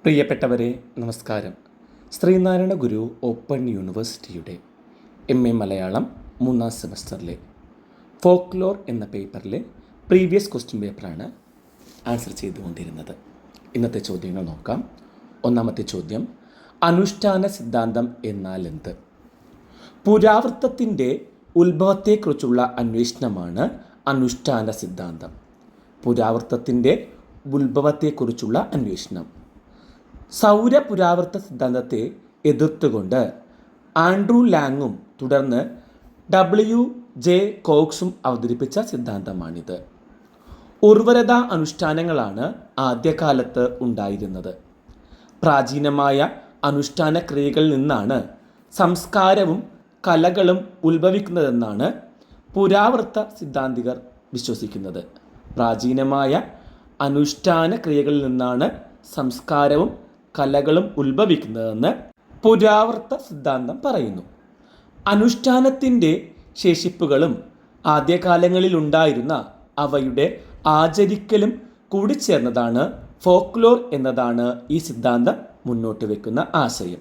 പ്രിയപ്പെട്ടവരെ, നമസ്കാരം. ശ്രീനാരായണ ഗുരു ഓപ്പൺ യൂണിവേഴ്സിറ്റിയുടെ MA മലയാളം 3ാം സെമസ്റ്ററിലെ ഫോക്ലോർ എന്ന പേപ്പറിലെ പ്രീവിയസ് ക്വസ്റ്റ്യൻ പേപ്പറാണ് ആൻസർ ചെയ്തുകൊണ്ടിരുന്നത്. ഇന്നത്തെ ചോദ്യങ്ങൾ നോക്കാം. ഒന്നാമത്തെ ചോദ്യം, അനുഷ്ഠാന സിദ്ധാന്തം എന്നാൽ എന്ത്? പുരാവൃത്തത്തിൻ്റെ ഉത്ഭവത്തെക്കുറിച്ചുള്ള അന്വേഷണമാണ് അനുഷ്ഠാന സിദ്ധാന്തം. പുരാവൃത്തത്തിൻ്റെ ഉത്ഭവത്തെക്കുറിച്ചുള്ള അന്വേഷണം. സൗരപുരാവൃത്ത സിദ്ധാന്തത്തെ എതിർത്തുകൊണ്ട് ആൻഡ്രൂ ലാങ്ങും തുടർന്ന് WJ കോക്സും അവതരിപ്പിച്ച സിദ്ധാന്തമാണിത്. ഉർവരത അനുഷ്ഠാനങ്ങളാണ് ആദ്യകാലത്ത് ഉണ്ടായിരുന്നത്. പ്രാചീനമായ അനുഷ്ഠാന ക്രിയകളിൽ നിന്നാണ് സംസ്കാരവും കലകളും ഉത്ഭവിക്കുന്നതെന്നാണ് പുരാവൃത്ത സിദ്ധാന്തികർ വിശ്വസിക്കുന്നത്. പ്രാചീനമായ അനുഷ്ഠാന ക്രിയകളിൽ നിന്നാണ് സംസ്കാരവും കലകളും ഉത്ഭവിക്കുന്നതെന്ന് പുരാവൃത്ത സിദ്ധാന്തം പറയുന്നു. അനുഷ്ഠാനത്തിൻ്റെ ശേഷിപ്പുകളും ആദ്യകാലങ്ങളിലുണ്ടായിരുന്ന അവയുടെ ആചരിക്കലും കൂടിച്ചേർന്നതാണ് ഫോക്ലോർ എന്നതാണ് ഈ സിദ്ധാന്തം മുന്നോട്ട് വയ്ക്കുന്ന ആശയം.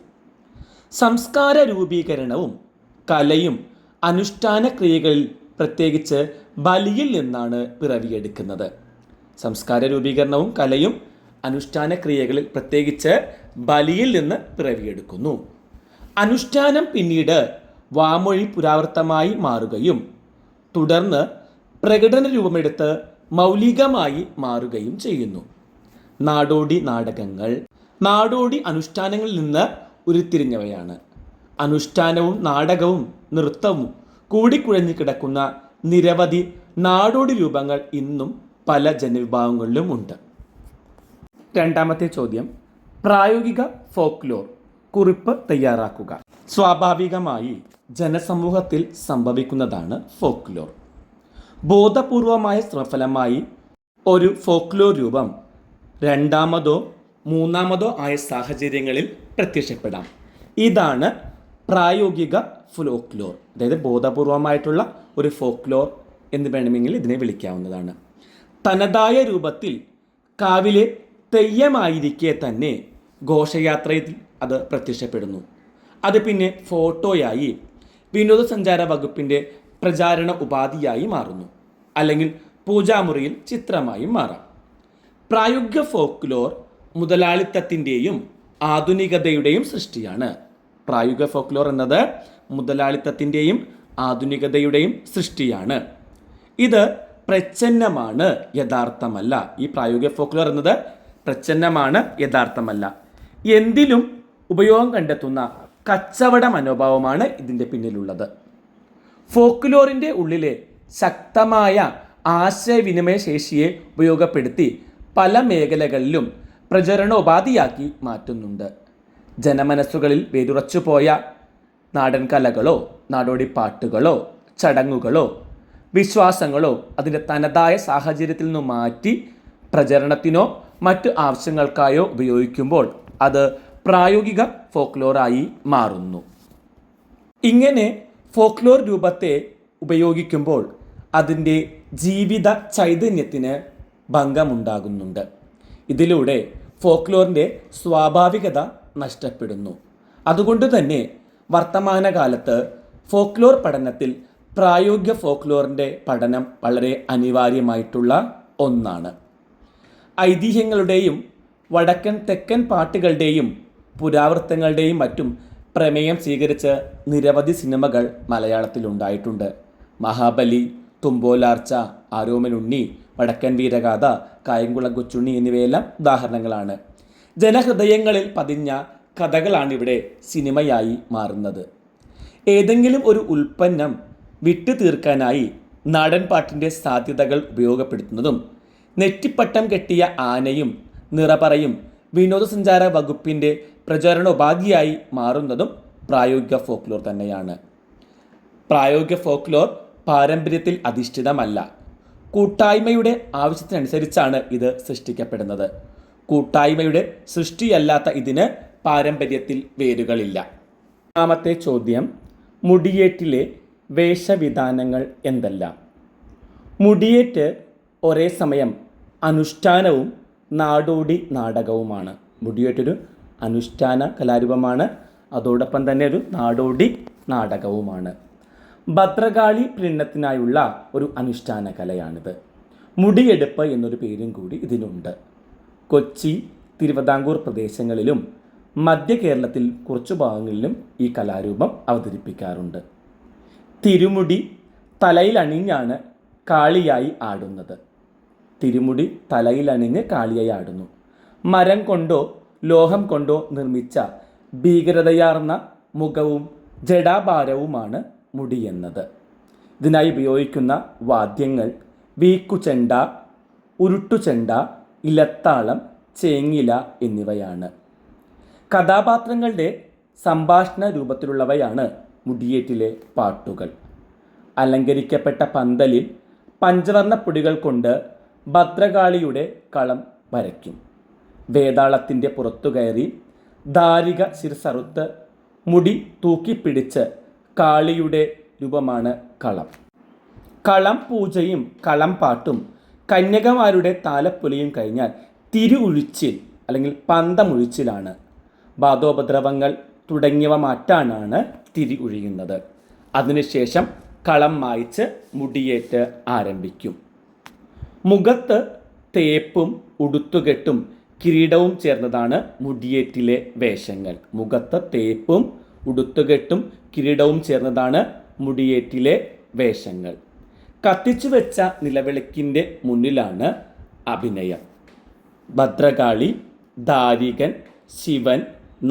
സംസ്കാര രൂപീകരണവും കലയും അനുഷ്ഠാന ക്രിയകളിൽ പ്രത്യേകിച്ച് ബലിയിൽ നിന്നാണ് പിറവിയെടുക്കുന്നത്. സംസ്കാര രൂപീകരണവും കലയും അനുഷ്ഠാന ക്രിയകളിൽ പ്രത്യേകിച്ച് ബലിയിൽ നിന്ന് പിറവിയെടുക്കുന്നു. അനുഷ്ഠാനം പിന്നീട് വാമൊഴി പുരാവൃത്തമായി മാറുകയും തുടർന്ന് പ്രകടന രൂപമെടുത്ത് മൗലികമായി മാറുകയും ചെയ്യുന്നു. നാടോടി നാടകങ്ങൾ നാടോടി അനുഷ്ഠാനങ്ങളിൽ നിന്ന് ഉരുത്തിരിഞ്ഞവയാണ്. അനുഷ്ഠാനവും നാടകവും നൃത്തവും കൂടിക്കുഴഞ്ഞു കിടക്കുന്ന നിരവധി നാടോടി രൂപങ്ങൾ ഇന്നും പല ജനവിഭാഗങ്ങളിലും ഉണ്ട്. രണ്ടാമത്തെ ചോദ്യം, പ്രായോഗിക ഫോക്ലോർ കുറിപ്പ് തയ്യാറാക്കുക. സ്വാഭാവികമായി ജനസമൂഹത്തിൽ സംഭവിക്കുന്നതാണ് ഫോക്ലോർ. ബോധപൂർവമായ ശ്രമഫലമായി ഒരു ഫോക്ലോർ രൂപം രണ്ടാമതോ മൂന്നാമതോ ആയ സാഹചര്യങ്ങളിൽ പ്രത്യക്ഷപ്പെടാം. ഇതാണ് പ്രായോഗിക ഫോക്ലോർ. അതായത് ബോധപൂർവമായിട്ടുള്ള ഒരു ഫോക്ലോർ എന്ന് വേണമെങ്കിൽ ഇതിനെ വിളിക്കാവുന്നതാണ്. തനതായ രൂപത്തിൽ കാവിലെ തെയ്യമായിരിക്കെ തന്നെ ഘോഷയാത്രയിൽ അത് പ്രത്യക്ഷപ്പെടുന്നു. അത് പിന്നെ ഫോട്ടോയായി വിനോദസഞ്ചാര വകുപ്പിൻ്റെ പ്രചാരണ ഉപാധിയായി മാറുന്നു, അല്ലെങ്കിൽ പൂജാമുറിയിൽ ചിത്രമായും മാറാം. പ്രായോഗിക ഫോക്ലോർ മുതലാളിത്തത്തിൻ്റെയും ആധുനികതയുടെയും സൃഷ്ടിയാണ്. പ്രായോഗിക ഫോക്ലോർ എന്നത് മുതലാളിത്തത്തിൻ്റെയും ആധുനികതയുടെയും സൃഷ്ടിയാണ്. ഇത് പ്രച്ഛന്നമാണ്, യഥാർത്ഥമല്ല. ഈ പ്രായോഗിക ഫോക്ലോർ എന്നത് പ്രച്ഛന്നമാണ്, യഥാർത്ഥമല്ല. എന്തിലും ഉപയോഗം കണ്ടെത്തുന്ന കച്ചവട മനോഭാവമാണ് ഇതിൻ്റെ പിന്നിലുള്ളത്. ഫോക്ലോറിൻ്റെ ഉള്ളിലെ ശക്തമായ ആശയവിനിമയ ശേഷിയെ ഉപയോഗപ്പെടുത്തി പല മേഖലകളിലും പ്രചരണോപാധിയാക്കി മാറ്റുന്നുണ്ട്. ജനമനസ്സുകളിൽ വേരുറച്ചുപോയ നാടൻ കലകളോ നാടോടി പാട്ടുകളോ ചടങ്ങുകളോ വിശ്വാസങ്ങളോ അതിൻ്റെ തനതായ സാഹചര്യത്തിൽ നിന്ന് മാറ്റി പ്രചരണത്തിനോ മറ്റു ആവശ്യങ്ങൾക്കായോ ഉപയോഗിക്കുമ്പോൾ അത് പ്രായോഗിക ഫോക്ലോറായി മാറുന്നു. ഇങ്ങനെ ഫോക്ലോർ രൂപത്തെ ഉപയോഗിക്കുമ്പോൾ അതിൻ്റെ ജീവിത ചൈതന്യത്തിന് ഭംഗമുണ്ടാകുന്നുണ്ട്. ഇതിലൂടെ ഫോക്ലോറിൻ്റെ സ്വാഭാവികത നഷ്ടപ്പെടുന്നു. അതുകൊണ്ട് തന്നെ വർത്തമാനകാലത്ത് ഫോക്ലോർ പഠനത്തിൽ പ്രായോഗിക ഫോക്ലോറിൻ്റെ പഠനം വളരെ അനിവാര്യമായിട്ടുള്ള ഒന്നാണ്. ഐതിഹ്യങ്ങളുടെയും വടക്കൻ തെക്കൻ പാട്ടുകളുടെയും പുരാവൃത്തങ്ങളുടെയും മറ്റും പ്രമേയം സ്വീകരിച്ച് നിരവധി സിനിമകൾ മലയാളത്തിലുണ്ടായിട്ടുണ്ട്. മഹാബലി, തുമ്പോലാർച്ച, ആരോമലുണ്ണി, വടക്കൻ വീരഗാഥ, കായംകുളം കൊച്ചുണ്ണി എന്നിവയെല്ലാം ഉദാഹരണങ്ങളാണ്. ജനഹൃദയങ്ങളിൽ പതിഞ്ഞ കഥകളാണിവിടെ സിനിമയായി മാറുന്നത്. ഏതെങ്കിലും ഒരു ഉൽപ്പന്നം വിട്ടു തീർക്കാനായി നാടൻ പാട്ടിൻ്റെ സാധ്യതകൾ ഉപയോഗപ്പെടുത്തുന്നതും നെറ്റിപ്പട്ടം കെട്ടിയ ആനയും നിറപറയും വിനോദസഞ്ചാര വകുപ്പിൻ്റെ പ്രചരണോപാധിയായി മാറുന്നതും പ്രായോഗിക ഫോക്ലോർ തന്നെയാണ്. പ്രായോഗിക ഫോക്ലോർ പാരമ്പര്യത്തിൽ അധിഷ്ഠിതമല്ല. കൂട്ടായ്മയുടെ ആവശ്യത്തിനനുസരിച്ചാണ് ഇത് സൃഷ്ടിക്കപ്പെടുന്നത്. കൂട്ടായ്മയുടെ സൃഷ്ടിയല്ലാത്ത ഇതിന് പാരമ്പര്യത്തിൽ വേരുകളില്ല. മൂന്നാമത്തെ ചോദ്യം, മുടിയേറ്റിലെ വേഷവിധാനങ്ങൾ എന്തെല്ലാം? മുടിയേറ്റ് ഒരേ സമയം അനുഷ്ഠാനവും നാടോടി നാടകവുമാണ്. മുടിയേറ്റൊരു അനുഷ്ഠാന കലാരൂപമാണ്, അതോടൊപ്പം തന്നെ ഒരു നാടോടി നാടകവുമാണ്. ഭദ്രകാളി പ്രീണനത്തിനായുള്ള ഒരു അനുഷ്ഠാന കലയാണിത്. മുടിയെടുപ്പ് എന്നൊരു പേരും കൂടി ഇതിനുണ്ട്. കൊച്ചി, തിരുവിതാംകൂർ പ്രദേശങ്ങളിലും മധ്യ കേരളത്തിൽ കുറച്ചു ഭാഗങ്ങളിലും ഈ കലാരൂപം അവതരിപ്പിക്കാറുണ്ട്. തിരുമുടി തലയിലണിഞ്ഞാണ് കാളിയായി ആടുന്നത്. തിരുമുടി തലയിലണിഞ്ഞ് കാളിയായി ആടുന്നു. മരം കൊണ്ടോ ലോഹം കൊണ്ടോ നിർമ്മിച്ച ഭീകരതയാർന്ന മുഖവും ജടാഭാരവുമാണ് മുടിയെന്നത്. ഇതിനായി ഉപയോഗിക്കുന്ന വാദ്യങ്ങൾ വീക്കുചെണ്ട, ഉരുട്ടുചെണ്ട, ഇലത്താളം, ചേങ്ങില എന്നിവയാണ്. കഥാപാത്രങ്ങളുടെ സംഭാഷണ രൂപത്തിലുള്ളവയാണ് മുടിയേറ്റിലെ പാട്ടുകൾ. അലങ്കരിക്കപ്പെട്ട പന്തലിൽ പഞ്ചവർണ്ണപ്പൊടികൾ കൊണ്ട് ഭദ്രകാളിയുടെ കളം വരയ്ക്കും. വേതാളത്തിൻ്റെ പുറത്തു കയറി ധാരിക ശിരസ്സറുത്ത് മുടി തൂക്കിപ്പിടിച്ച് കാളിയുടെ രൂപമാണ് കളം. കളം പൂജയും കളം പാട്ടും കന്യകമാരുടെ താലപ്പൊലിയും കഴിഞ്ഞാൽ തിരുഉഴിച്ചിൽ അല്ലെങ്കിൽ പന്തമുഴിച്ചിലാണ്. ബാധോപദ്രവങ്ങൾ തുടങ്ങിയവ മാറ്റാനാണ് തിരി ഉഴിയുന്നത്. അതിനുശേഷം കളം മായ്ച്ച് മുടിയേറ്റ് ആരംഭിക്കും. മുഖത്ത് തേപ്പും ഉടുത്തുകെട്ടും കിരീടവും ചേർന്നതാണ് മുടിയേറ്റിലെ വേഷങ്ങൾ. മുഖത്ത് തേപ്പും ഉടുത്തുകെട്ടും കിരീടവും ചേർന്നതാണ് മുടിയേറ്റിലെ വേഷങ്ങൾ. കത്തിച്ചു വെച്ച നിലവിളക്കിൻ്റെ മുന്നിലാണ് അഭിനയം. ഭദ്രകാളി, ദാരികൻ, ശിവൻ,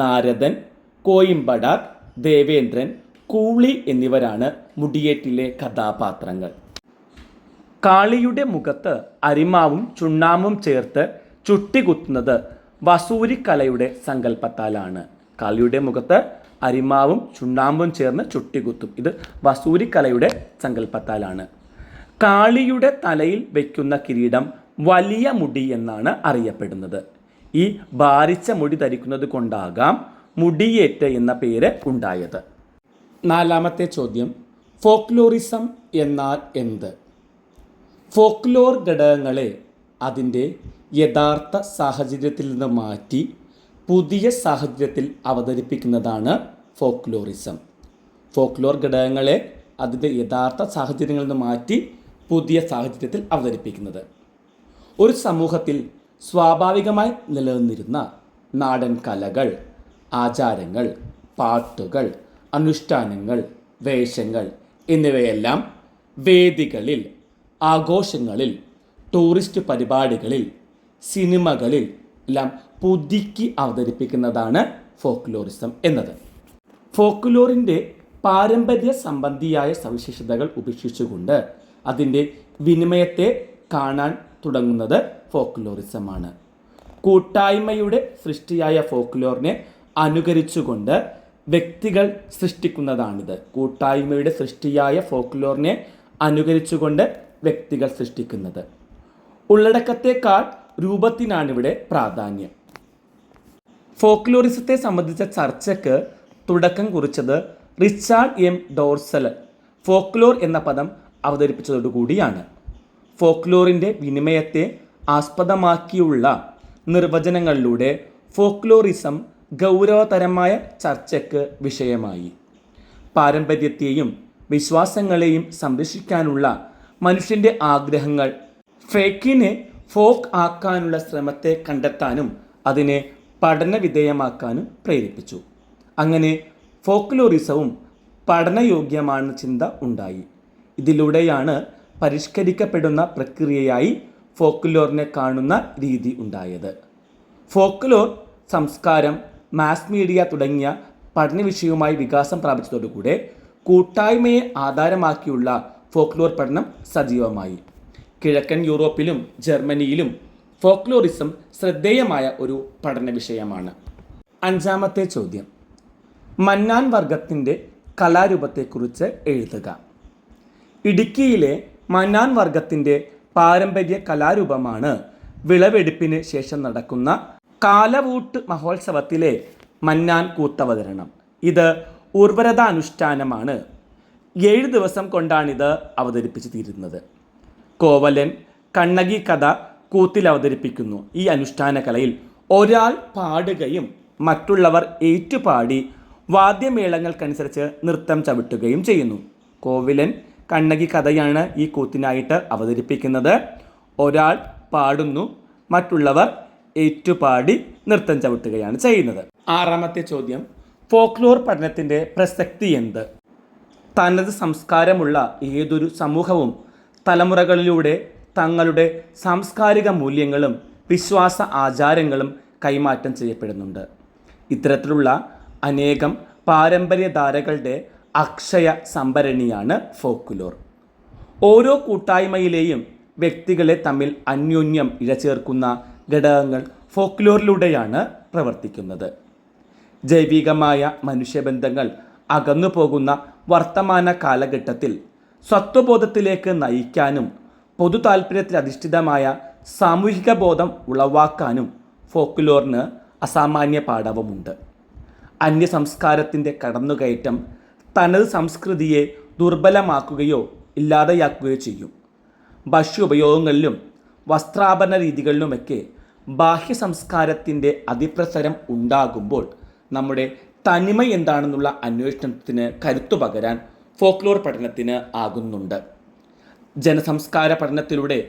നാരദൻ, കോയിമ്പടാർ, ദേവേന്ദ്രൻ, കൂളി എന്നിവരാണ് മുടിയേറ്റിലെ കഥാപാത്രങ്ങൾ. കാളിയുടെ മുഖത്ത് അരിമാവും ചുണ്ണാമ്പും ചേർത്ത് ചുട്ടികുത്തുന്നത് വസൂരിക്കലയുടെ സങ്കല്പത്താലാണ്. കാളിയുടെ മുഖത്ത് അരിമാവും ചുണ്ണാമ്പും ചേർന്ന് ചുട്ടികുത്തും. ഇത് വസൂരിക്കലയുടെ സങ്കല്പത്താലാണ്. കാളിയുടെ തലയിൽ വയ്ക്കുന്ന കിരീടം വലിയ മുടി എന്നാണ് അറിയപ്പെടുന്നത്. ഈ ഭാരിച്ച മുടി ധരിക്കുന്നത് കൊണ്ടാകാം മുടിയേറ്റ് എന്ന പേര് ഉണ്ടായത്. നാലാമത്തെ ചോദ്യം, ഫോക്ലോറിസം എന്നാൽ എന്ത്? ഫോക്ലോർ ഘടകങ്ങളെ അതിൻ്റെ യഥാർത്ഥ സാഹചര്യത്തിൽ നിന്ന് മാറ്റി പുതിയ സാഹചര്യത്തിൽ അവതരിപ്പിക്കുന്നതാണ് ഫോക്ലോറിസം. ഫോക്ലോർ ഘടകങ്ങളെ അതിൻ്റെ യഥാർത്ഥ സാഹചര്യങ്ങളിൽ നിന്ന് മാറ്റി പുതിയ സാഹചര്യത്തിൽ അവതരിപ്പിക്കുന്നത്. ഒരു സമൂഹത്തിൽ സ്വാഭാവികമായി നിലനിന്നിരുന്ന നാടൻ കലകൾ, ആചാരങ്ങൾ, പാട്ടുകൾ, അനുഷ്ഠാനങ്ങൾ, വേഷങ്ങൾ എന്നിവയെല്ലാം വേദികളിൽ, ആഘോഷങ്ങളിൽ, ടൂറിസ്റ്റ് പരിപാടികളിൽ, സിനിമകളിൽ എല്ലാം പുതുക്കി അവതരിപ്പിക്കുന്നതാണ് ഫോക്ലോറിസം എന്നത്. ഫോക്ലോറിൻ്റെ പാരമ്പര്യ സംബന്ധിയായ സവിശേഷതകൾ ഉപേക്ഷിച്ചുകൊണ്ട് അതിൻ്റെ വിനിമയത്തെ കാണാൻ തുടങ്ങുന്നത് ഫോക്ലോറിസമാണ്. കൂട്ടായ്മയുടെ സൃഷ്ടിയായ ഫോക്ലോറിനെ അനുകരിച്ചുകൊണ്ട് വ്യക്തികൾ സൃഷ്ടിക്കുന്നതാണിത്. കൂട്ടായ്മയുടെ സൃഷ്ടിയായ ഫോക്ലോറിനെ അനുകരിച്ചുകൊണ്ട് വ്യക്തികൾ സൃഷ്ടിക്കുന്നത്. ഉള്ളടക്കത്തേക്കാൾ രൂപത്തിനാണിവിടെ പ്രാധാന്യം. ഫോക്ലോറിസത്തെ സംബന്ധിച്ച ചർച്ചയ്ക്ക് തുടക്കം കുറിച്ചത് റിച്ചാർഡ് എം ഡോർസൽ ഫോക്ലോർ എന്ന പദം അവതരിപ്പിച്ചതോടുകൂടിയാണ്. ഫോക്ലോറിൻ്റെ വിനിമയത്തെ ആസ്പദമാക്കിയുള്ള നിർവചനങ്ങളിലൂടെ ഫോക്ലോറിസം ഗൗരവതരമായ ചർച്ചയ്ക്ക് വിഷയമായി. പാരമ്പര്യത്തെയും വിശ്വാസങ്ങളെയും സംരക്ഷിക്കാനുള്ള മനുഷ്യൻ്റെ ആഗ്രഹങ്ങൾ ഫേക്കിനെ ഫോക്ക് ആക്കാനുള്ള ശ്രമത്തെ കണ്ടെത്താനും അതിനെ പഠനവിധേയമാക്കാനും പ്രേരിപ്പിച്ചു. അങ്ങനെ ഫോക്ലോറിസവും പഠനയോഗ്യമാണെന്ന ചിന്ത ഉണ്ടായി. ഇതിലൂടെയാണ് പരിഷ്കരിക്കപ്പെടുന്ന പ്രക്രിയയായി ഫോക്ലോറിനെ കാണുന്ന രീതി ഉണ്ടായത്. ഫോക്ലോർ സംസ്കാരം, മാസ് മീഡിയ തുടങ്ങിയ പഠന വിഷയവുമായി വികാസം പ്രാപിച്ചതോടുകൂടെ കൂട്ടായ്മയെ ആധാരമാക്കിയുള്ള ഫോക്ലോർ പഠനം സജീവമായി. കിഴക്കൻ യൂറോപ്പിലും ജർമ്മനിയിലും ഫോക്ലോറിസം ശ്രദ്ധേയമായ ഒരു പഠന വിഷയമാണ്. അഞ്ചാമത്തെ ചോദ്യം, മന്നാൻ വർഗത്തിൻ്റെ കലാരൂപത്തെക്കുറിച്ച് എഴുതുക. ഇടുക്കിയിലെ മന്നാൻ വർഗത്തിൻ്റെ പാരമ്പര്യ കലാരൂപമാണ് വിളവെടുപ്പിന് ശേഷം നടക്കുന്ന കാലവൂട്ട് മഹോത്സവത്തിലെ മന്നാൻ കൂത്തവതരണം. ഇത് ഉർവരതാനുഷ്ഠാനമാണ്. 7 ദിവസം കൊണ്ടാണിത് അവതരിപ്പിച്ച് തീരുന്നത്. കോവലൻ കണ്ണകി കഥ കൂത്തിൽ അവതരിപ്പിക്കുന്നു. ഈ അനുഷ്ഠാന കലയിൽ ഒരാൾ പാടുകയും മറ്റുള്ളവർ ഏറ്റുപാടി വാദ്യമേളങ്ങൾക്കനുസരിച്ച് നൃത്തം ചവിട്ടുകയും ചെയ്യുന്നു. കോവിലൻ കണ്ണകി കഥയാണ് ഈ കൂത്തിനായിട്ട് അവതരിപ്പിക്കുന്നത്. ഒരാൾ പാടുന്നു, മറ്റുള്ളവർ ഏറ്റുപാടി നൃത്തം ചവിട്ടുകയാണ് ചെയ്യുന്നത്. ആറാമത്തെ ചോദ്യം, ഫോക്ലോർ പഠനത്തിൻ്റെ പ്രസക്തി എന്ത്? തനത് സംസ്കാരമുള്ള ഏതൊരു സമൂഹവും തലമുറകളിലൂടെ തങ്ങളുടെ സാംസ്കാരിക മൂല്യങ്ങളും വിശ്വാസ ആചാരങ്ങളും കൈമാറ്റം ചെയ്യപ്പെടുന്നുണ്ട്. ഇത്തരത്തിലുള്ള അനേകം പാരമ്പര്യധാരകളുടെ അക്ഷയ സംഭരണിയാണ് ഫോക്ലോർ. ഓരോ കൂട്ടായ്മയിലെയും വ്യക്തികളെ തമ്മിൽ അന്യോന്യം ഇഴചേർക്കുന്ന ഘടകങ്ങൾ ഫോക്ലോറിലൂടെയാണ് പ്രവർത്തിക്കുന്നത്. ജൈവികമായ മനുഷ്യബന്ധങ്ങൾ അകന്നു പോകുന്ന വർത്തമാന കാലഘട്ടത്തിൽ സ്വത്വബോധത്തിലേക്ക് നയിക്കാനും പൊതു താൽപ്പര്യത്തിൽ അധിഷ്ഠിതമായ സാമൂഹിക ബോധം ഉളവാക്കാനും ഫോക്ലോറിന് അസാമാന്യ പാടവമുണ്ട്. അന്യസംസ്കാരത്തിൻ്റെ കടന്നുകയറ്റം തനത് സംസ്കൃതിയെ ദുർബലമാക്കുകയോ ഇല്ലാതെയാക്കുകയോ ചെയ്യും. ഭക്ഷ്യോപയോഗങ്ങളിലും വസ്ത്രാഭരണ രീതികളിലുമൊക്കെ ബാഹ്യ സംസ്കാരത്തിൻ്റെ അതിപ്രസരം ഉണ്ടാകുമ്പോൾ നമ്മുടെ തനിമ എന്താണെന്നുള്ള അന്വേഷണത്തിന് കരുത്തു പകരാൻ ഫോക്ലോർ പഠനത്തിന് ആകുന്നുണ്ട്. ജനസംസ്കാര പഠനത്തിലൂടെ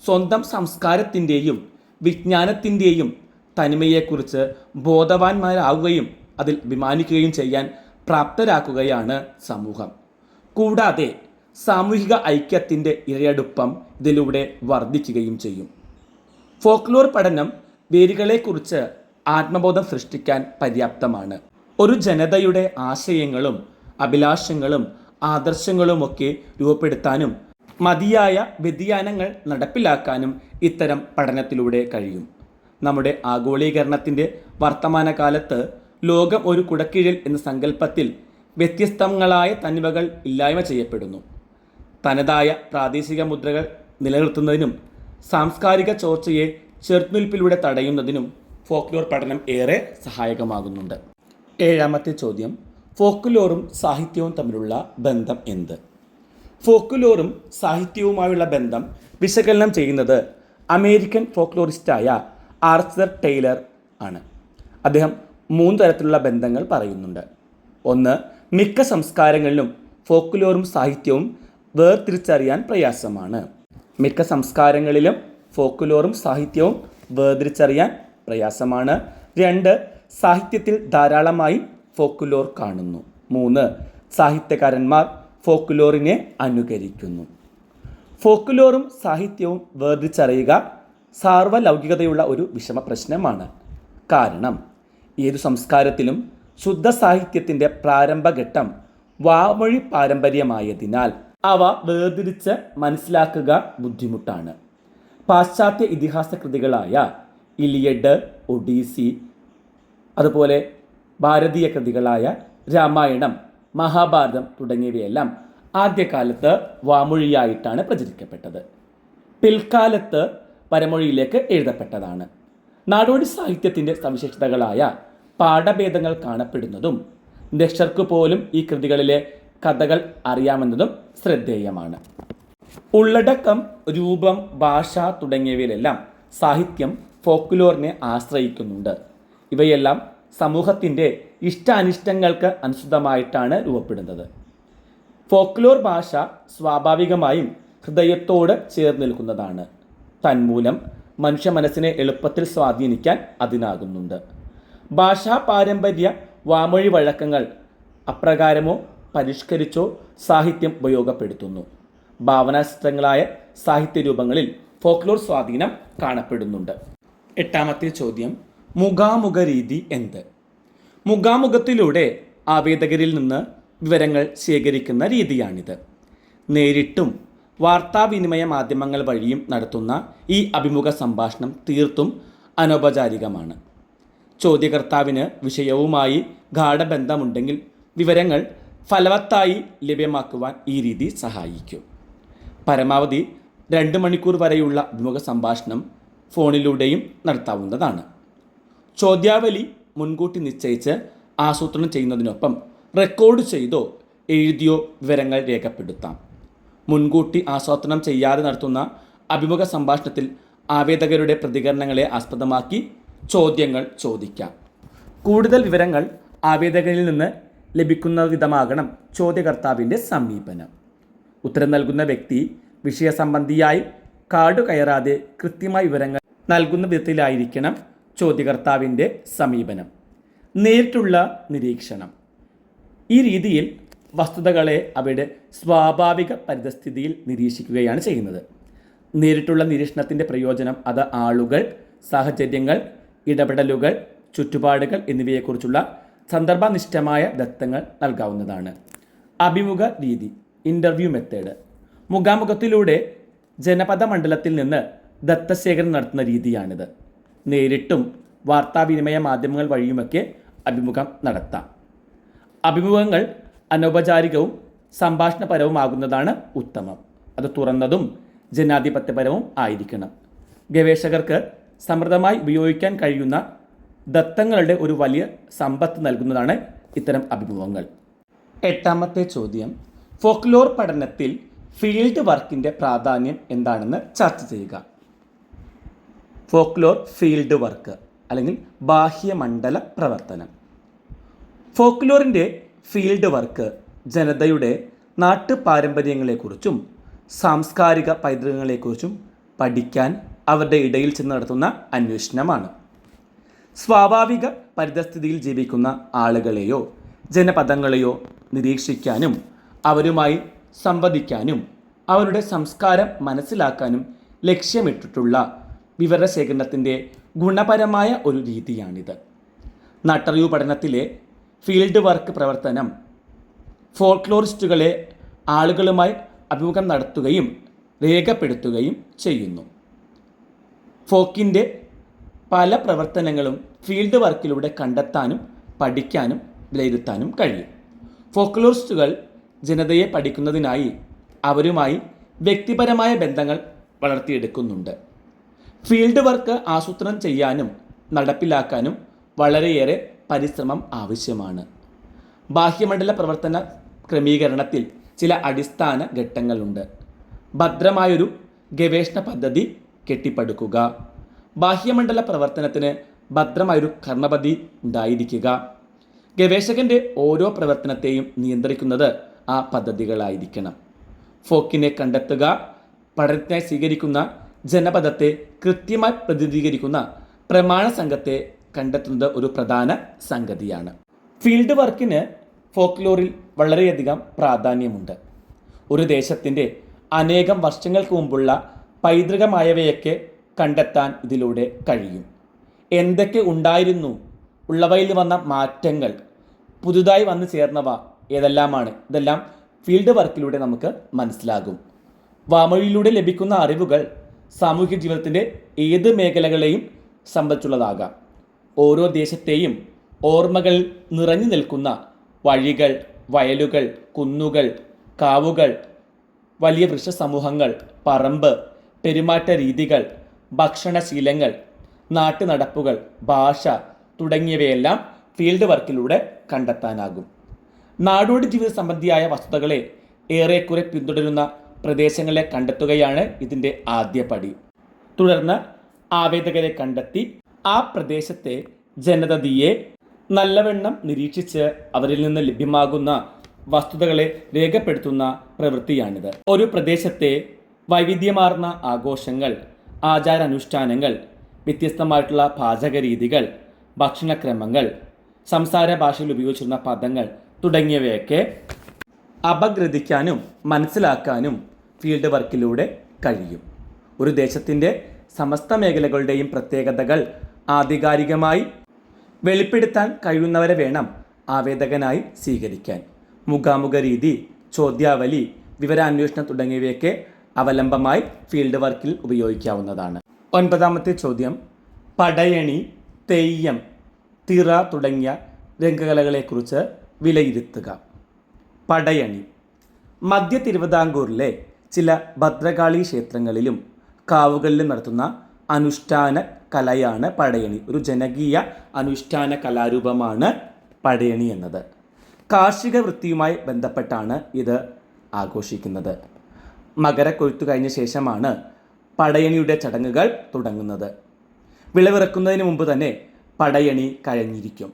സ്വന്തം സംസ്കാരത്തിൻ്റെയും വിജ്ഞാനത്തിൻ്റെയും തനിമയെക്കുറിച്ച് ബോധവാന്മാരാകുകയും അതിൽ അഭിമാനിക്കുകയും ചെയ്യാൻ പ്രാപ്തരാക്കുകയാണ് സമൂഹം. കൂടാതെ സാമൂഹിക ഐക്യത്തിൻ്റെ ഇഴയടുപ്പം ഇതിലൂടെ വർദ്ധിക്കുകയും ചെയ്യും. ഫോക്ലോർ പഠനം വേരുകളെക്കുറിച്ച് ആത്മബോധം സൃഷ്ടിക്കാൻ പര്യാപ്തമാണ്. ഒരു ജനതയുടെ ആശയങ്ങളും അഭിലാഷങ്ങളും ആദർശങ്ങളുമൊക്കെ രൂപപ്പെടുത്താനും മതിയായ വ്യതിയാനങ്ങൾ നടപ്പിലാക്കാനും ഇത്തരം പഠനത്തിലൂടെ കഴിയും. നമ്മുടെ ആഗോളീകരണത്തിൻ്റെ വർത്തമാനകാലത്ത് ലോകം ഒരു കുടക്കീഴിൽ എന്ന സങ്കല്പത്തിൽ വ്യത്യസ്തങ്ങളായ തനിമകൾ ഇല്ലായ്മ ചെയ്യപ്പെടുന്നു. തനതായ പ്രാദേശിക മുദ്രകൾ നിലനിർത്തുന്നതിനും സാംസ്കാരിക ചോർച്ചയെ ചെറുത്തുനിൽപ്പിലൂടെ തടയുന്നതിനും ഫോക്ലോർ പഠനം ഏറെ സഹായകമാകുന്നുണ്ട്. ഏഴാമത്തെ ചോദ്യം, ഫോക്ലോറും സാഹിത്യവും തമ്മിലുള്ള ബന്ധം എന്ത്? ഫോക്ലോറും സാഹിത്യവുമായുള്ള ബന്ധം വിശകലനം ചെയ്യുന്നത് അമേരിക്കൻ ഫോക്ലോറിസ്റ്റായ ആർച്ചർ ടെയ്ലർ ആണ്. അദ്ദേഹം 3 തരത്തിലുള്ള ബന്ധങ്ങൾ പറയുന്നുണ്ട്. ഒന്ന്, മിക്ക സംസ്കാരങ്ങളിലും ഫോക്ലോറും സാഹിത്യവും വേർതിരിച്ചറിയാൻ പ്രയാസമാണ്. മിക്ക സംസ്കാരങ്ങളിലും ഫോക്ലോറും സാഹിത്യവും വേർതിരിച്ചറിയാൻ പ്രയാസമാണ്. 2, സാഹിത്യത്തിൽ ധാരാളമായി ഫോക്ലോർ കാണുന്നു. 3, സാഹിത്യകാരന്മാർ ഫോക്ലോറിനെ അനുകരിക്കുന്നു. ഫോക്ലോറും സാഹിത്യവും വേർതിരിച്ചറിയുക സാർവലൗകികതയുള്ള ഒരു വിഷമ പ്രശ്നമാണ്. കാരണം ഏതു സംസ്കാരത്തിലും ശുദ്ധ സാഹിത്യത്തിൻ്റെ പ്രാരംഭഘട്ടം വാമൊഴി പാരമ്പര്യമായതിനാൽ അവ വേർതിരിച്ച് മനസ്സിലാക്കുക ബുദ്ധിമുട്ടാണ്. പാശ്ചാത്യ ഇതിഹാസ കൃതികളായ ഇലിയഡ്, ഒഡീസി, അതുപോലെ ഭാരതീയ കൃതികളായ രാമായണം, മഹാഭാരതം തുടങ്ങിയവയെല്ലാം ആദ്യകാലത്ത് വാമൊഴിയായിട്ടാണ് പ്രചരിക്കപ്പെട്ടത്. പിൽക്കാലത്ത് പരമൊഴിയിലേക്ക് എഴുതപ്പെട്ടതാണ്. നാടോടി സാഹിത്യത്തിൻ്റെ സവിശേഷതകളായ പാഠഭേദങ്ങൾ കാണപ്പെടുന്നതും ദക്ഷർക്ക് പോലും ഈ കൃതികളിലെ കഥകൾ അറിയാമെന്നതും ശ്രദ്ധേയമാണ്. ഉള്ളടക്കം, രൂപം, ഭാഷ തുടങ്ങിയവയിലെല്ലാം സാഹിത്യം ഫോക്ലോറിനെ ആശ്രയിക്കുന്നുണ്ട്. ഇവയെല്ലാം സമൂഹത്തിൻ്റെ ഇഷ്ടാനിഷ്ടങ്ങൾക്ക് അനുസൃതമായിട്ടാണ് രൂപപ്പെടുന്നത്. ഫോക്ലോർ ഭാഷ സ്വാഭാവികമായും ഹൃദയത്തോട് ചേർന്ന് നിൽക്കുന്നതാണ്. തന്മൂലം മനുഷ്യ മനസ്സിനെ എളുപ്പത്തിൽ സ്വാധീനിക്കാൻ അതിനാകുന്നുണ്ട്. ഭാഷാ പാരമ്പര്യ വാമൊഴി വഴക്കങ്ങൾ അപ്രകാരമോ പരിഷ്കരിച്ചോ സാഹിത്യം ഉപയോഗപ്പെടുത്തുന്നു. ഭാവനാശിഷ്ടങ്ങളായ സാഹിത്യരൂപങ്ങളിൽ ഫോക്ലോർ സ്വാധീനം കാണപ്പെടുന്നുണ്ട്. എട്ടാമത്തെ ചോദ്യം, മുഖാമുഖ രീതി എന്ത്? മുഖാമുഖത്തിലൂടെ ആവേദകരിൽ നിന്ന് വിവരങ്ങൾ ശേഖരിക്കുന്ന രീതിയാണിത്. നേരിട്ടും വാർത്താവിനിമയ മാധ്യമങ്ങൾ വഴിയും നടത്തുന്ന ഈ അഭിമുഖ സംഭാഷണം തീർത്തും അനൗപചാരികമാണ്. ചോദ്യകർത്താവിന് വിഷയവുമായി ഗാഢബന്ധമുണ്ടെങ്കിൽ വിവരങ്ങൾ ഫലവത്തായി ലഭ്യമാക്കുവാൻ ഈ രീതി സഹായിക്കും. പരമാവധി 2 മണിക്കൂർ വരെയുള്ള അഭിമുഖ സംഭാഷണം ഫോണിലൂടെയും നടത്താവുന്നതാണ്. ചോദ്യാവലി മുൻകൂട്ടി നിശ്ചയിച്ച് ആസൂത്രണം ചെയ്യുന്നതിനൊപ്പം റെക്കോർഡ് ചെയ്തോ എഴുതിയോ വിവരങ്ങൾ രേഖപ്പെടുത്താം. മുൻകൂട്ടി ആസൂത്രണം ചെയ്യാതെ നടത്തുന്ന അഭിമുഖ സംഭാഷണത്തിൽ ആവേദകരുടെ പ്രതികരണങ്ങളെ ആസ്പദമാക്കി ചോദ്യങ്ങൾ ചോദിക്കാം. കൂടുതൽ വിവരങ്ങൾ ആവേദകരിൽ നിന്ന് ലഭിക്കുന്ന വിധമാകണം ചോദ്യകർത്താവിൻ്റെ സമീപനം. ഉത്തരം നൽകുന്ന വ്യക്തി വിഷയസംബന്ധിയായി കാടുകയറാതെ കൃത്യമായ വിവരങ്ങൾ നൽകുന്ന വിധത്തിലായിരിക്കണം ചോദ്യകർത്താവിൻ്റെ സമീപനം. നേരിട്ടുള്ള നിരീക്ഷണം. ഈ രീതിയിൽ വസ്തുതകളെ അവയുടെ സ്വാഭാവിക പരിതസ്ഥിതിയിൽ നിരീക്ഷിക്കുകയാണ് ചെയ്യുന്നത്. നേരിട്ടുള്ള നിരീക്ഷണത്തിൻ്റെ പ്രയോജനം അത് ആളുകൾ, സാഹചര്യങ്ങൾ, ഇടപെടലുകൾ, ചുറ്റുപാടുകൾ എന്നിവയെക്കുറിച്ചുള്ള സന്ദർഭനിഷ്ഠമായ ദത്തങ്ങൾ നൽകാവുന്നതാണ്. അഭിമുഖ രീതി, ഇൻ്റർവ്യൂ മെത്തേഡ്. മുഖാമുഖത്തിലൂടെ ജനപദ മണ്ഡലത്തിൽ നിന്ന് ദത്തശേഖരണം നടത്തുന്ന രീതിയാണിത്. നേരിട്ടും വാർത്താവിനിമയ മാധ്യമങ്ങൾ വഴിയുമൊക്കെ അഭിമുഖം നടത്താം. അഭിമുഖങ്ങൾ അനൗപചാരികവും സംഭാഷണപരവുമാകുന്നതാണ് ഉത്തമം. അത് തുറന്നതും ജനാധിപത്യപരവും ആയിരിക്കണം. ഗവേഷകർക്ക് സമൃദ്ധമായി ഉപയോഗിക്കാൻ കഴിയുന്ന ദത്തങ്ങളുടെ ഒരു വലിയ സമ്പത്ത് നൽകുന്നതാണ് ഇത്തരം അഭിമുഖങ്ങൾ. എട്ടാമത്തെ ചോദ്യം, ഫോക്ലോർ പഠനത്തിൽ ഫീൽഡ് വർക്കിൻ്റെ പ്രാധാന്യം എന്താണെന്ന് ചർച്ച ചെയ്യുക. ഫോക്ലോർ ഫീൽഡ് വർക്ക് അല്ലെങ്കിൽ ബാഹ്യമണ്ഡല പ്രവർത്തനം. ഫോക്ലോറിൻ്റെ ഫീൽഡ് വർക്ക് ജനതയുടെ നാട്ടുപാരമ്പര്യങ്ങളെക്കുറിച്ചും സാംസ്കാരിക പൈതൃകങ്ങളെക്കുറിച്ചും പഠിക്കാൻ അവരുടെ ഇടയിൽ ചെന്ന് നടത്തുന്ന അന്വേഷണമാണ്. സ്വാഭാവിക പരിതസ്ഥിതിയിൽ ജീവിക്കുന്ന ആളുകളെയോ ജനപദങ്ങളെയോ നിരീക്ഷിക്കാനും അവരുമായി സംവദിക്കാനും അവരുടെ സംസ്കാരം മനസ്സിലാക്കാനും ലക്ഷ്യമിട്ടിട്ടുള്ള വിവരശേഖരണത്തിൻ്റെ ഗുണപരമായ ഒരു രീതിയാണിത്. നട്ടറിവ് പഠനത്തിലെ ഫീൽഡ് വർക്ക് പ്രവർത്തനം ഫോക്ലോറിസ്റ്റുകളെ ആളുകളുമായി അഭിമുഖം നടത്തുകയും രേഖപ്പെടുത്തുകയും ചെയ്യുന്നു. ഫോക്കിൻ്റെ പല പ്രവർത്തനങ്ങളും ഫീൽഡ് വർക്കിലൂടെ കണ്ടെത്താനും പഠിക്കാനും വിലയിരുത്താനും കഴിയും. ഫോക്ലോറിസ്റ്റുകൾ ജനതയെ പഠിക്കുന്നതിനായി അവരുമായി വ്യക്തിപരമായ ബന്ധങ്ങൾ വളർത്തിയെടുക്കുന്നുണ്ട്. ഫീൽഡ് വർക്ക് ആസൂത്രണം ചെയ്യാനും നടപ്പിലാക്കാനും വളരെയേറെ പരിശ്രമം ആവശ്യമാണ്. ബാഹ്യമണ്ഡല പ്രവർത്തന ക്രമീകരണത്തിൽ ചില അടിസ്ഥാന ഘട്ടങ്ങളുണ്ട്. ഭദ്രമായൊരു ഗവേഷണ പദ്ധതി കെട്ടിപ്പടുക്കുക, ബാഹ്യമണ്ഡല പ്രവർത്തനത്തിന് ഭദ്രമായൊരു കർമ്മപദ്ധതി ഉണ്ടായിരിക്കുക, ഗവേഷകൻ്റെ ഓരോ പ്രവർത്തനത്തെയും നിയന്ത്രിക്കുന്നത് ആ പദ്ധതികളായിരിക്കണം. ഫോക്കിനെ കണ്ടെത്തുക, പഠനത്തിനായി സ്വീകരിക്കുന്ന ജനപദത്തെ കൃത്യമായി പ്രതിനിധീകരിക്കുന്ന പ്രമാണ സംഘത്തെ കണ്ടെത്തുന്നത് ഒരു പ്രധാന സംഗതിയാണ്. ഫീൽഡ് വർക്കിന് ഫോക്ലോറിൽ വളരെയധികം പ്രാധാന്യമുണ്ട്. ഒരു ദേശത്തിൻ്റെ അനേകം വർഷങ്ങൾക്ക് മുമ്പുള്ള പൈതൃകമായവയൊക്കെ കണ്ടെത്താൻ ഇതിലൂടെ കഴിയും. എന്തൊക്കെ ഉണ്ടായിരുന്നു, ഉള്ളവയിൽ വന്ന മാറ്റങ്ങൾ, പുതുതായി വന്നു ചേർന്നവ ഏതെല്ലാമാണ്, ഇതെല്ലാം ഫീൽഡ് വർക്കിലൂടെ നമുക്ക് മനസ്സിലാകും. വാമൊഴിയിലൂടെ ലഭിക്കുന്ന അറിവുകൾ സാമൂഹിക ജീവിതത്തിൻ്റെ ഏത് മേഖലകളെയും സംബന്ധിച്ചുള്ളതാകാം. ഓരോ ദേശത്തെയും ഓർമ്മകളിൽ നിറഞ്ഞു നിൽക്കുന്ന വഴികൾ, വയലുകൾ, കുന്നുകൾ, കാവുകൾ, വലിയ വൃക്ഷസമൂഹങ്ങൾ, പറമ്പ്, പെരുമാറ്റ രീതികൾ, ഭക്ഷണശീലങ്ങൾ, നാട്ടുനടപ്പുകൾ, ഭാഷ തുടങ്ങിയവയെല്ലാം ഫീൽഡ് വർക്കിലൂടെ കണ്ടെത്താനാകും. നാടോടി ജീവിത സംബന്ധിയായ വസ്തുതകളെ ഏറെക്കുറെ പിന്തുടരുന്ന പ്രദേശങ്ങളെ കണ്ടെത്തുകയാണ് ഇതിൻ്റെ ആദ്യപടി. തുടർന്ന് ആവേദകരെ കണ്ടെത്തി ആ പ്രദേശത്തെ ജനതയെ നല്ലവണ്ണം നിരീക്ഷിച്ച് അവരിൽ നിന്ന് ലഭ്യമാകുന്ന വസ്തുതകളെ രേഖപ്പെടുത്തുന്ന പ്രവൃത്തിയാണിത്. ഒരു പ്രദേശത്തെ വൈവിധ്യമാർന്ന ആഘോഷങ്ങൾ, ആചാരാനുഷ്ഠാനങ്ങൾ, വ്യത്യസ്തമായിട്ടുള്ള പാചക രീതികൾ, ഭക്ഷണക്രമങ്ങൾ, സംസാര ഭാഷയിൽ ഉപയോഗിച്ചിരുന്ന പദങ്ങൾ തുടങ്ങിയവയൊക്കെ അപഗ്രഥിക്കാനും മനസ്സിലാക്കാനും ഫീൽഡ് വർക്കിലൂടെ കഴിയും. ഒരു ദേശത്തിൻ്റെ സമസ്ത മേഖലകളുടെയും പ്രത്യേകതകൾ ആധികാരികമായി വെളിപ്പെടുത്താൻ കഴിയുന്നവരെ വേണം ആവേദകനായി സ്വീകരിക്കാൻ. മുഖാമുഖ രീതി, ചോദ്യാവലി, വിവരാന്വേഷണം തുടങ്ങിയവയൊക്കെ അവലംബമായി ഫീൽഡ് വർക്കിൽ ഉപയോഗിക്കാവുന്നതാണ്. 9ാമത്തെ ചോദ്യം, പടയണി, തെയ്യം, തിറ തുടങ്ങിയ രംഗകലകളെക്കുറിച്ച് വിലയിരുത്തുക. പടയണി. മധ്യ തിരുവിതാംകൂറിലെ ചില ഭദ്രകാളി ക്ഷേത്രങ്ങളിലും കാവുകളിലും നടത്തുന്ന അനുഷ്ഠാന കലയാണ് പടയണി. ഒരു ജനകീയ അനുഷ്ഠാന കലാരൂപമാണ് പടയണി എന്നത്. കാർഷിക വൃത്തിയുമായി ബന്ധപ്പെട്ടാണ് ഇത് ആഘോഷിക്കുന്നത്. മകരക്കൊയ്ത്തു കഴിഞ്ഞ ശേഷമാണ് പടയണിയുടെ ചടങ്ങുകൾ തുടങ്ങുന്നത്. വിളവിറക്കുന്നതിന് മുമ്പ് തന്നെ പടയണി കഴിഞ്ഞിരിക്കും.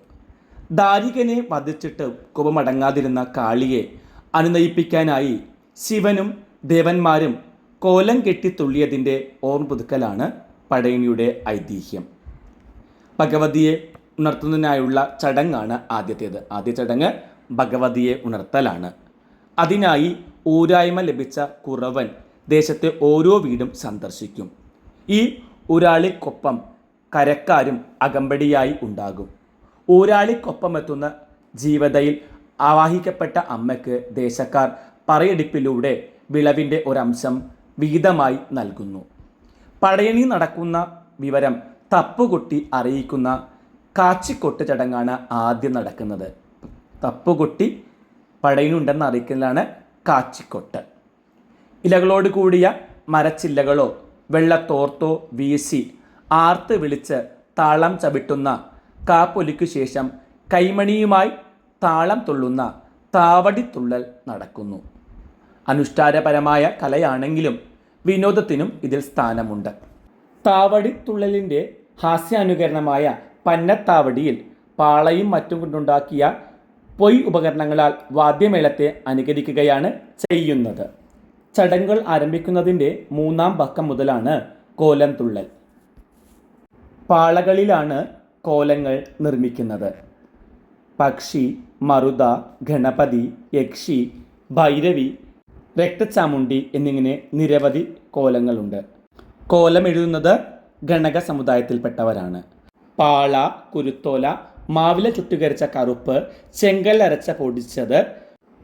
ദാരികനെ വധിച്ചിട്ട് കോപമടങ്ങാതിരുന്ന കാളിയെ അനുനയിപ്പിക്കാനായി ശിവനും ദേവന്മാരും കോലം കെട്ടി തുള്ളിയതിൻ്റെ ഓർമ്മ പുതുക്കലാണ് പടയണിയുടെ ഐതിഹ്യം. ഭഗവതിയെ ഉണർത്തുന്നതിനായുള്ള ചടങ്ങാണ് ആദ്യത്തേത്. ആദ്യ ചടങ്ങ് ഭഗവതിയെ ഉണർത്തലാണ്. അതിനായി ഊരായ്മ ലഭിച്ച കുറവൻ ദേശത്തെ ഓരോ വീടും സന്ദർശിക്കും. ഈ ഊരാളിക്കൊപ്പം കരക്കാരും അകമ്പടിയായി ഉണ്ടാകും. ഊരാളിക്കൊപ്പം എത്തുന്ന ജീവതയിൽ ആവാഹിക്കപ്പെട്ട അമ്മയ്ക്ക് ദേശക്കാർ പറയെടുപ്പിലൂടെ വിളവിൻ്റെ ഒരംശം വീതമായി നൽകുന്നു. പടയണി നടക്കുന്ന വിവരം തപ്പുകൊട്ടി അറിയിക്കുന്ന കാച്ചിക്കൊട്ട് ചടങ്ങാണ് ആദ്യം നടക്കുന്നത്. തപ്പുകൊട്ടി പടയണി ഉണ്ടെന്ന് അറിയിക്കുന്നതാണ് കാച്ചിക്കൊട്ട്. ഇലകളോട് കൂടിയ മരച്ചില്ലകളോ വെള്ളത്തോർത്തോ വീശി ആർത്ത് വിളിച്ച് താളം ചവിട്ടുന്ന കാപ്പൊലിക്കു ശേഷം കൈമണിയുമായി താളം തുള്ളുന്ന താവടിത്തുള്ളൽ നടക്കുന്നു. അനുഷ്ഠാനപരമായ കലയാണെങ്കിലും വിനോദത്തിനും ഇതിൽ സ്ഥാനമുണ്ട്. താവടിത്തുള്ളലിൻ്റെ ഹാസ്യാനുകരണമായ പന്നത്താവടിയിൽ പാളയും മറ്റും കൊണ്ടുണ്ടാക്കിയ പൊയ് ഉപകരണങ്ങളാൽ വാദ്യമേളത്തെ അനുകരിക്കുകയാണ് ചെയ്യുന്നത്. ചടങ്ങുകൾ ആരംഭിക്കുന്നതിൻ്റെ 3-ാം പക്കം മുതലാണ് കോലം തുള്ളൽ. പാളകളിലാണ് കോലങ്ങൾ നിർമ്മിക്കുന്നത്. പക്ഷി, മറുത, ഗണപതി, യക്ഷി, ഭൈരവി, രക്തചാമുണ്ടി എന്നിങ്ങനെ നിരവധി കോലങ്ങളുണ്ട്. കോലം എഴുതുന്നത് ഗണക സമുദായത്തിൽപ്പെട്ടവരാണ്. പാള, കുരുത്തോല, മാവില ചുട്ടുകരിച്ച കറുപ്പ്, ചെങ്കൽ അരച്ച പൊടിച്ചത്,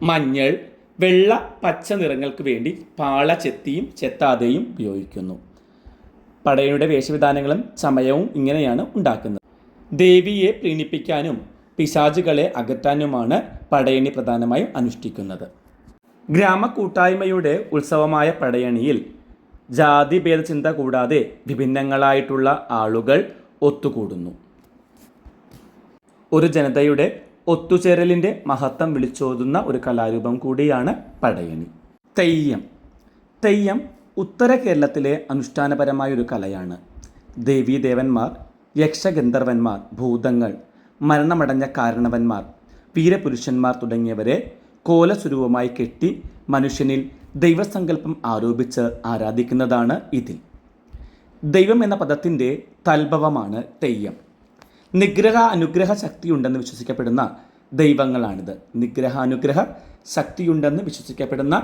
മഞ്ഞൾ, വെള്ള, പച്ച നിറങ്ങൾക്ക് വേണ്ടി പാള ചെത്തിയും ചെത്താതെയും ഉപയോഗിക്കുന്നു. പടയണിയുടെ വേഷവിധാനങ്ങളും ചമയവും ഇങ്ങനെയാണ് ഉണ്ടാക്കുന്നത്. ദേവിയെ പ്രീണിപ്പിക്കാനും പിശാചുകളെ അകറ്റാനുമാണ് പടയണി പ്രധാനമായും അനുഷ്ഠിക്കുന്നത്. ഗ്രാമകൂട്ടായ്മയുടെ ഉത്സവമായ പടയണിയിൽ ജാതിഭേദചിന്ത കൂടാതെ വിഭിന്നങ്ങളായിട്ടുള്ള ആളുകൾ ഒത്തുകൂടുന്നു. ഒരു ജനതയുടെ ഒത്തുചേരലിൻ്റെ മഹത്വം വിളിച്ചോതുന്ന ഒരു കലാരൂപം കൂടിയാണ് പടയണി. തെയ്യം ഉത്തര കേരളത്തിലെ അനുഷ്ഠാനപരമായ ഒരു കലയാണ്. ദേവീദേവന്മാർ, യക്ഷഗന്ധർവന്മാർ, ഭൂതങ്ങൾ, മരണമടഞ്ഞ കാരണവന്മാർ, വീരപുരുഷന്മാർ തുടങ്ങിയവരെ കോലസ്വരൂപമായി കെട്ടി മനുഷ്യനിൽ ദൈവസങ്കല്പം ആരോപിച്ച് ആരാധിക്കുന്നതാണ് ഇതിൽ. ദൈവം എന്ന പദത്തിൻ്റെ തൽഭവമാണ് തെയ്യം. നിഗ്രഹ അനുഗ്രഹ ശക്തിയുണ്ടെന്ന് വിശ്വസിക്കപ്പെടുന്ന ദൈവങ്ങളാണിത്. നിഗ്രഹാനുഗ്രഹ ശക്തിയുണ്ടെന്ന് വിശ്വസിക്കപ്പെടുന്ന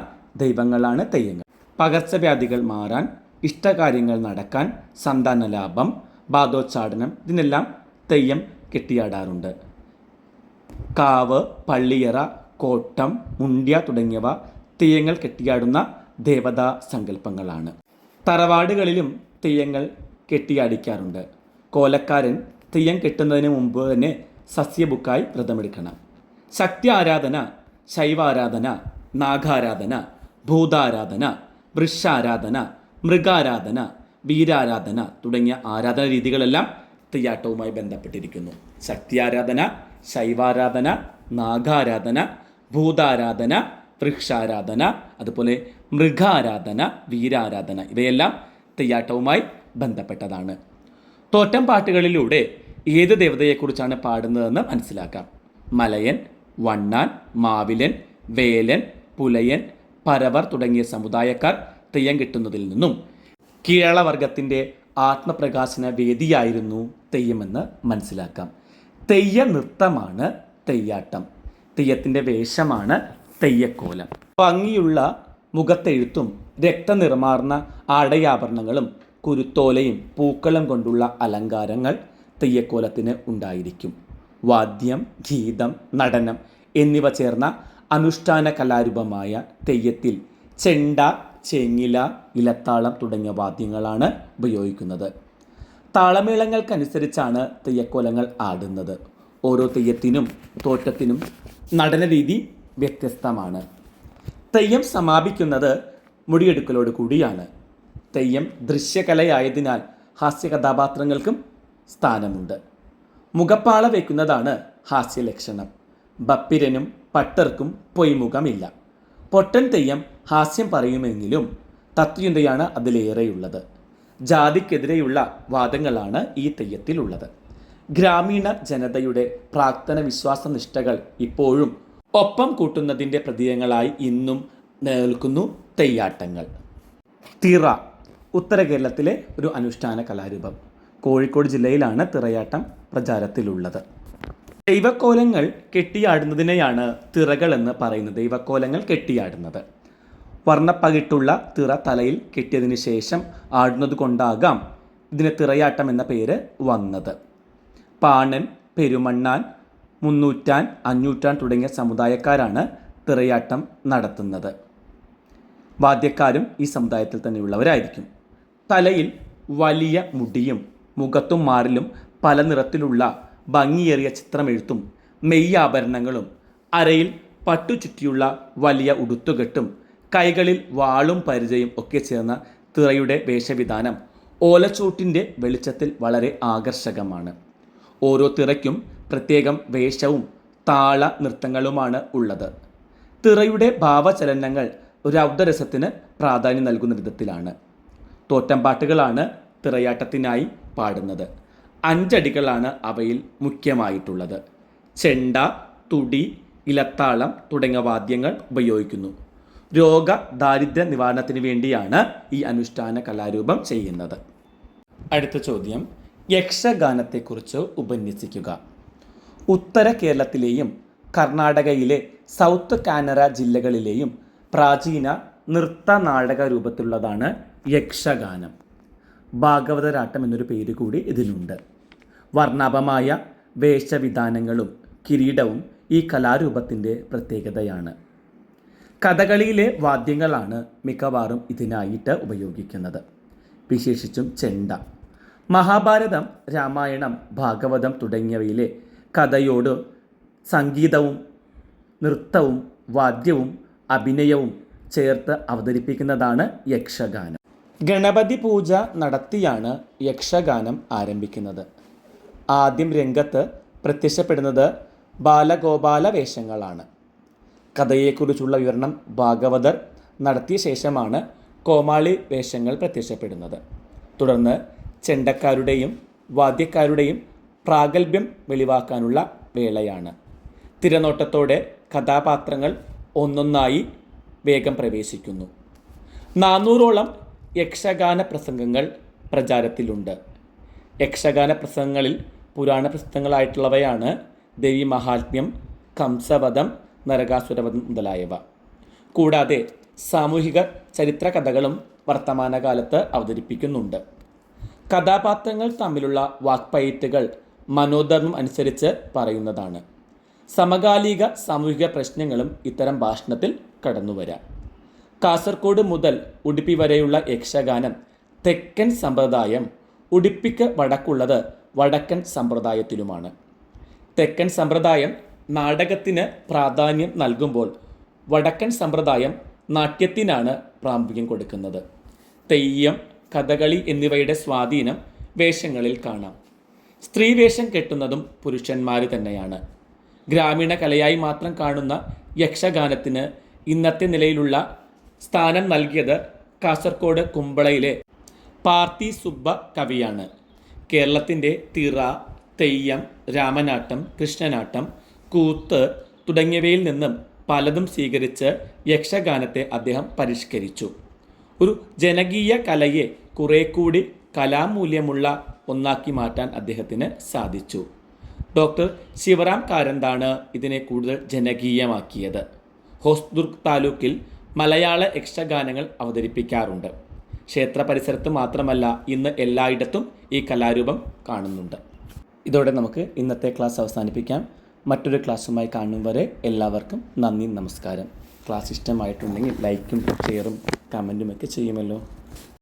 ദൈവങ്ങളാണ് തെയ്യങ്ങൾ. പകർച്ചവ്യാധികൾ മാറാൻ, ഇഷ്ടകാര്യങ്ങൾ നടക്കാൻ, സന്താനലാഭം, ബാധോച്ചാടനം, ഇതിനെല്ലാം തെയ്യം കെട്ടിയാടാറുണ്ട്. കാവ്, പള്ളിയറ, കോട്ടം, മുണ്ട്യ തുടങ്ങിയവ തെയ്യങ്ങൾ കെട്ടിയാടുന്ന ദേവതാ സങ്കല്പങ്ങളാണ്. തറവാടുകളിലും തെയ്യങ്ങൾ കെട്ടിയാടിക്കാറുണ്ട്. കോലക്കാരൻ തെയ്യം കെട്ടുന്നതിന് മുമ്പ് തന്നെ സസ്യബുക്കായി വ്രതമെടുക്കണം. ശക്തി ആരാധന, ശൈവാരാധന, നാഗാരാധന, ഭൂതാരാധന, വൃക്ഷാരാധന, മൃഗാരാധന, വീരാരാധന തുടങ്ങിയ ആരാധന രീതികളെല്ലാം തെയ്യാട്ടവുമായി ബന്ധപ്പെട്ടിരിക്കുന്നു. ശക്തി ആരാധന, ശൈവാരാധന, നാഗാരാധന, ഭൂതാരാധന, വൃക്ഷാരാധന, അതുപോലെ മൃഗാരാധന, വീരാരാധന ഇവയെല്ലാം തെയ്യാട്ടവുമായി ബന്ധപ്പെട്ടതാണ്. തോറ്റം പാട്ടുകളിലൂടെ ഏത് ദേവതയെക്കുറിച്ചാണ് പാടുന്നതെന്ന് മനസ്സിലാക്കാം. മലയൻ, വണ്ണാൻ, മാവിലൻ, വേലൻ, പുലയൻ, പരവർ തുടങ്ങിയ സമുദായക്കാർ തെയ്യം കെട്ടുന്നതിൽ നിന്നും കീഴളവർഗത്തിൻ്റെ ആത്മപ്രകാശന വേദിയായിരുന്നു തെയ്യമെന്ന് മനസ്സിലാക്കാം. തെയ്യ നൃത്തമാണ് തെയ്യാട്ടം. തെയ്യത്തിൻ്റെ വേഷമാണ് തെയ്യക്കോലം. ഭംഗിയുള്ള മുഖത്തെഴുത്തും രക്തനിറമാർന്ന ആടയാഭരണങ്ങളും കുരുത്തോലയും പൂക്കളും കൊണ്ടുള്ള അലങ്കാരങ്ങൾ തെയ്യക്കോലത്തിന് ഉണ്ടായിരിക്കും. വാദ്യം, ഗീതം, നടനം എന്നിവ ചേർന്ന അനുഷ്ഠാന കലാരൂപമായ തെയ്യത്തിൽ ചെണ്ട, ചെങ്ങില, ഇലത്താളം തുടങ്ങിയ വാദ്യങ്ങളാണ് ഉപയോഗിക്കുന്നത്. താളമേളങ്ങൾക്കനുസരിച്ചാണ് തെയ്യക്കോലങ്ങൾ ആടുന്നത്. ഓരോ തെയ്യത്തിനും തോറ്റത്തിനും നടനരീതി വ്യത്യസ്തമാണ്. തെയ്യം സമാപിക്കുന്നത് മുടിയെടുക്കലോട് കൂടിയാണ്. തെയ്യം ദൃശ്യകലയായതിനാൽ ഹാസ്യ കഥാപാത്രങ്ങൾക്കും സ്ഥാനമുണ്ട്. മുഖപ്പാള വയ്ക്കുന്നതാണ് ഹാസ്യലക്ഷണം. ബപ്പിരനും പട്ടർക്കും പൊയ്മുഖമില്ല. പൊട്ടൻ തെയ്യം ഹാസ്യം പറയുമെങ്കിലും തത്വചിന്തയാണ് അതിലേറെയുള്ളത്. ജാതിക്കെതിരെയുള്ള വാദങ്ങളാണ് ഈ തെയ്യത്തിലുള്ളത്. ഗ്രാമീണ ജനതയുടെ പ്രാർത്ഥന വിശ്വാസനിഷ്ഠകൾ ഇപ്പോഴും ഒപ്പം കൂട്ടുന്നതിൻ്റെ പ്രതീകങ്ങളായി ഇന്നും നിലനിൽക്കുന്നു തെയ്യാട്ടങ്ങൾ. തിറ ഉത്തര കേരളത്തിലെ ഒരു അനുഷ്ഠാന കലാരൂപം. കോഴിക്കോട് ജില്ലയിലാണ് തിറയാട്ടം പ്രചാരത്തിലുള്ളത്. ദൈവക്കോലങ്ങൾ കെട്ടിയാടുന്നതിനെയാണ് തിറകൾ എന്ന് പറയുന്നത്. ദൈവക്കോലങ്ങൾ കെട്ടിയാടുന്നത് വർണ്ണപ്പകിട്ടുള്ള തിറ തലയിൽ കെട്ടിയതിന് ശേഷം ആടുന്നത് കൊണ്ടാകാം ഇതിന് തിറയാട്ടം എന്ന പേര് വന്നത്. പാണൻ, പെരുമണ്ണാൻ, മുന്നൂറ്റാൻ, അഞ്ഞൂറ്റാൻ തുടങ്ങിയ സമുദായക്കാരാണ് തിറയാട്ടം നടത്തുന്നത്. വാദ്യക്കാരും ഈ സമുദായത്തിൽ തന്നെയുള്ളവരായിരിക്കും. തലയിൽ വലിയ മുടിയും മുഖത്തും മാറിലും പല നിറത്തിലുള്ള ഭംഗിയേറിയ ചിത്രമെഴുത്തും മെയ്യാഭരണങ്ങളും അരയിൽ പട്ടു ചുറ്റിയുള്ള വലിയ ഉടുത്തുകെട്ടും കൈകളിൽ വാളും പരിചയും ഒക്കെ ചേർന്ന തിറയുടെ വേഷവിധാനം ഓലച്ചൂട്ടിൻ്റെ വെളിച്ചത്തിൽ വളരെ ആകർഷകമാണ്. ഓരോ തിറയ്ക്കും പ്രത്യേകം വേഷവും താള നൃത്തങ്ങളുമാണ് ഉള്ളത്. തിറയുടെ ഭാവചലനങ്ങൾ രൗദ്രരസത്തിന് പ്രാധാന്യം നൽകുന്ന വിധത്തിലാണ്. തോറ്റംപാട്ടുകളാണ് തിറയാട്ടത്തിനായി പാടുന്നത്. 5 അടികളാണ് അവയിൽ മുഖ്യമായിട്ടുള്ളത്. ചെണ്ട, തുടി, ഇലത്താളം തുടങ്ങിയ വാദ്യങ്ങൾ ഉപയോഗിക്കുന്നു. രോഗ ദാരിദ്ര്യ നിവാരണത്തിന് വേണ്ടിയാണ് ഈ അനുഷ്ഠാന കലാരൂപം ചെയ്യുന്നത്. അടുത്ത ചോദ്യം, യക്ഷഗാനത്തെക്കുറിച്ച് ഉപന്യസിക്കുക. ഉത്തര കേരളത്തിലെയും കർണാടകയിലെ സൗത്ത് കാനറ ജില്ലകളിലെയും പ്രാചീന നൃത്ത നാടക രൂപത്തിലുള്ളതാണ് യക്ഷഗാനം. ഭാഗവതരാട്ടം എന്നൊരു പേര് കൂടി ഇതിനുണ്ട്. വർണ്ണാഭമായ വേഷവിധാനങ്ങളും കിരീടവും ഈ കലാരൂപത്തിൻ്റെ പ്രത്യേകതയാണ്. കഥകളിയിലെ വാദ്യങ്ങളാണ് മിക്കവാറും ഇതിനായിട്ട് ഉപയോഗിക്കുന്നത്, വിശേഷിച്ചും ചെണ്ട. മഹാഭാരതം, രാമായണം, ഭാഗവതം തുടങ്ങിയവയിലെ കഥയോട് സംഗീതവും നൃത്തവും വാദ്യവും അഭിനയവും ചേർത്ത് അവതരിപ്പിക്കുന്നതാണ് യക്ഷഗാനം. ഗണപതി പൂജ നടത്തിയാണ് യക്ഷഗാനം ആരംഭിക്കുന്നത്. ആദ്യം രംഗത്ത് പ്രത്യക്ഷപ്പെടുന്നത് ബാലഗോപാല വേഷങ്ങളാണ്. കഥയെക്കുറിച്ചുള്ള വിവരണം ഭാഗവതർ നടത്തിയ ശേഷമാണ് കോമാളി വേഷങ്ങൾ പ്രത്യക്ഷപ്പെടുന്നത്. തുടർന്ന് ചെണ്ടക്കാരുടെയും വാദ്യക്കാരുടെയും പ്രാഗൽഭ്യം വെളിവാക്കാനുള്ള വേളയാണ്. തിരനോട്ടത്തോടെ കഥാപാത്രങ്ങൾ ഒന്നൊന്നായി വേഗം പ്രവേശിക്കുന്നു. 400ഓളം യക്ഷഗാന പ്രസംഗങ്ങൾ പ്രചാരത്തിലുണ്ട്. യക്ഷഗാന പ്രസംഗങ്ങളിൽ പുരാണ പ്രസിദ്ധങ്ങളായിട്ടുള്ളവയാണ് ദേവി മഹാത്മ്യം, കംസവധം, നരകാസുരവധം മുതലായവ. കൂടാതെ സാമൂഹിക ചരിത്ര കഥകളും വർത്തമാനകാലത്ത് അവതരിപ്പിക്കുന്നുണ്ട്. കഥാപാത്രങ്ങൾ തമ്മിലുള്ള വാക്പയറ്റുകൾ മനോധർമ്മം അനുസരിച്ച് പറയുന്നതാണ്. സമകാലിക സാമൂഹിക പ്രശ്നങ്ങളും ഇത്തരം ഭാഷണത്തിൽ കടന്നുവരാം. കാസർഗോഡ് മുതൽ ഉടുപ്പി വരെയുള്ള യക്ഷഗാനം തെക്കൻ സമ്പ്രദായം, ഉടുപ്പിക്ക് വടക്കുള്ളത് വടക്കൻ സമ്പ്രദായത്തിലുമാണ്. തെക്കൻ സമ്പ്രദായം നാടകത്തിന് പ്രാധാന്യം നൽകുമ്പോൾ വടക്കൻ സമ്പ്രദായം നാട്യത്തിനാണ് പ്രാമുഖ്യം കൊടുക്കുന്നത്. തെയ്യം, കഥകളി എന്നിവയുടെ സ്വാധീനം വേഷങ്ങളിൽ കാണാം. സ്ത്രീവേഷം കെട്ടുന്നതും പുരുഷന്മാർ തന്നെയാണ്. ഗ്രാമീണ കലയായി മാത്രം കാണുന്ന യക്ഷഗാനത്തിന് ഇന്നത്തെ നിലയിലുള്ള സ്ഥാനം നൽകിയത് കാസർഗോഡ് കുമ്പളയിലെ പാർത്തി സുബ്ബ കവിയാണ്. കേരളത്തിൻ്റെ തിറ, തെയ്യം, രാമനാട്ടം, കൃഷ്ണനാട്ടം, കൂത്ത് തുടങ്ങിയവയിൽ നിന്നും പലതും സ്വീകരിച്ച് യക്ഷഗാനത്തെ അദ്ദേഹം പരിഷ്കരിച്ചു. ഒരു ജനകീയ കലയെ കുറെ കൂടി കലാമൂല്യമുള്ള ഒന്നാക്കി മാറ്റാൻ അദ്ദേഹത്തിന് സാധിച്ചു. ഡോക്ടർ ശിവറാം കാരന്താണ് ഇതിനെ കൂടുതൽ ജനകീയമാക്കിയത്. ഹോസ്ദുർഗ് താലൂക്കിൽ മലയാള യക്ഷഗാനങ്ങൾ അവതരിപ്പിക്കാറുണ്ട്. ക്ഷേത്ര പരിസരത്ത് മാത്രമല്ല, ഇന്ന് എല്ലായിടത്തും ഈ കലാരൂപം കാണുന്നുണ്ട്. ഇതോടെ നമുക്ക് ഇന്നത്തെ ക്ലാസ് അവസാനിപ്പിക്കാം. മറ്റൊരു ക്ലാസ്സുമായി കാണും വരെ എല്ലാവർക്കും നന്ദി, നമസ്കാരം. ക്ലാസ് ഇഷ്ടമായിട്ടുണ്ടെങ്കിൽ ലൈക്കും ഷെയറും കമൻറ്റും ഒക്കെ ചെയ്യുമല്ലോ.